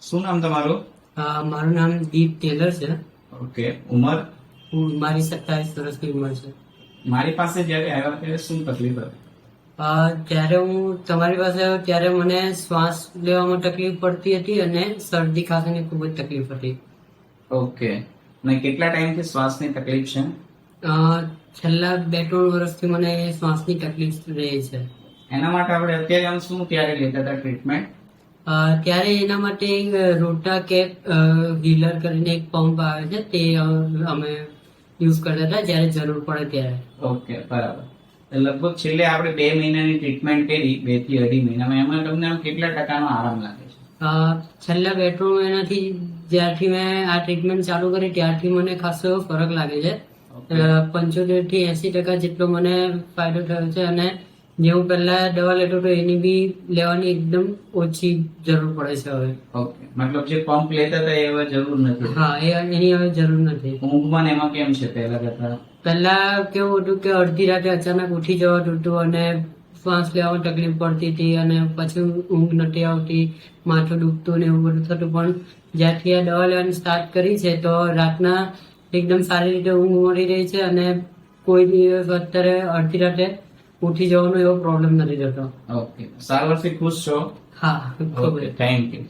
શું નામ તમારું? મારું નામ દીપ ટેલર છે. ઓકે. ઉંમર? મારી 27 વર્ષની ઉંમર છે. મારી પાસે જયારે આવ્યા ત્યારે શું તકલીફ હતી? ત્યારે હું તમારી પાસે આવ્યો ત્યારે મને શ્વાસ લેવામાં તકલીફ પડતી હતી અને શરદી ખાંસીની ખૂબ જ તકલીફ હતી. ઓકે. અને કેટલા ટાઈમથી શ્વાસની તકલીફ છે? છેલ્લા 2-3 વર્ષથી મને શ્વાસની તકલીફ રહે છે. એના માટે આપણે અત્યારે આમ શું ત્યારે લેતા હતા ટ્રીટમેન્ટ? ત્યારે એના માટે રોટા કેપ હીલર કરીને એક પંપ આવે છે તે અમે યુઝ કરતા હતા જ્યારે જરૂર પડે ત્યારે. ઓકે, બરાબર. લગભગ છેલ્લે આપણે 2 મહિનાની ટ્રીટમેન્ટ કરી, 2 થી 2.5 મહિનામાં, એમાં તમને આમ કેટલા ટકાનો આરામ લાગે છે? છેલ્લા 2-3 મહિનાથી જ્યારથી મેં આ ટ્રીટમેન્ટ ચાલુ કરી ત્યારથી મને ખાસો એવો ફરક લાગે છે. 75 થી 80% જેટલો મને ફાયદો થયો છે અને જે હું પહેલા દવા લેતો હતો એની બી લેવાની એકદમ ઓછી જરૂર પડે છે હવે. ઓકે, મતલબ જે પંપ લેતા હતા એ હવે જરૂર નથી? હા, એની હવે જરૂર નથી. ઊંઘમાં ને એમાં કેમ છે પહેલા કરતા? પહેલા કેવું હતું કે અડધી રાતે અચાનક ઉઠી જવાતું હતું અને શ્વાસ લેવામાં તકલીફ પડતી હતી અને પછી ઊંઘ નથી આવતી, માથું દુખતું ને એવું બધું થતું. પણ જ્યારથી આ દવા લેવાની સ્ટાર્ટ કરી છે તો રાતના એકદમ સારી રીતે ઊંઘ મળી રહી છે અને કોઈ દિવસ અત્યારે અડધી રાતે ઉઠી જવાનો એવો પ્રોબ્લેમ નથી થતો. ઓકે, સારવારથી ખુશ છો? હા, ખૂબ જ. Thank you.